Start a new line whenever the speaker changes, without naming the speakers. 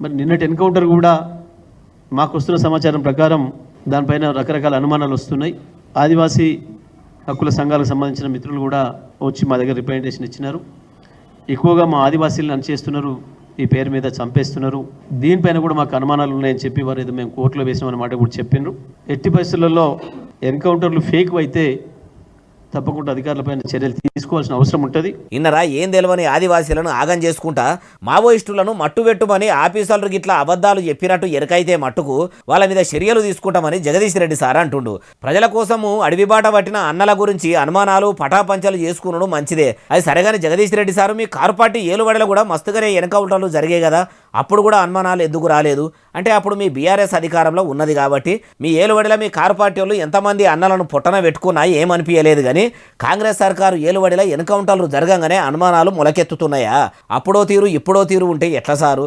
మరి నిన్నటి ఎన్కౌంటర్ కూడా మాకు వస్తున్న సమాచారం ప్రకారం దానిపైన రకరకాల అనుమానాలు వస్తున్నాయి. ఆదివాసీ హక్కుల సంఘాలకు సంబంధించిన మిత్రులు కూడా వచ్చి మా దగ్గర రిప్రజెంటేషన్ ఇచ్చినారు. ఎక్కువగా మా ఆదివాసీలను అణచేస్తున్నారు, ఈ పేరు మీద చంపేస్తున్నారు, దీనిపైన కూడా మాకు అనుమానాలు ఉన్నాయని చెప్పి వారు ఏదో మేము కోర్టులో వేసినామన్న మాట కూడా చెప్పిండ్రు. ఎట్టి పరిస్థితులలో ఎన్కౌంటర్లు ఫేక్ అయితే తప్పకుండా అధికారులపైన చర్యలు తీసుకోవాల్సిన అవసరం ఉంటుంది.
ఇన్నరా ఏం తెలియని ఆదివాసీలను ఆగం చేసుకుంటా మావోయిస్టులను మట్టుబెట్టుమని ఆఫీసర్లు గిట్లా అబద్ధాలు చెప్పినట్టు ఎరకైతే మట్టుకు వాళ్ళ మీద చర్యలు తీసుకుంటామని జగదీష్ రెడ్డి సార్ అంటుండు. ప్రజల కోసము అడవిబాట పట్టిన అన్నల గురించి అనుమానాలు పటాపంచలు చేసుకునడం మంచిదే. అది సరేగాని జగదీష్ రెడ్డి సారు మీ కారు పార్టీ ఏలుబడిలో కూడా మస్తుగానే ఎన్కౌంటర్లు జరిగాయి కదా, అప్పుడు కూడా అనుమానాలు ఎందుకు రాలేదు అంటే అప్పుడు మీ బీఆర్ఎస్ అధికారంలో ఉన్నది కాబట్టి మీ ఏలుబడిలో మీ కారు పార్టీ వాళ్ళు ఎంతమంది అన్నలను పొట్టన పెట్టుకున్నా ఏమనిపించలేదు. కానీ కాంగ్రెస్ సర్కారు ఏలుబడిలో ఎన్కౌంటర్లు జరగంగానే అనుమానాలు మొలకెత్తుతున్నాయా? అప్పుడో తీరు ఇప్పుడో తీరు ఉంటే ఎట్లా సారు?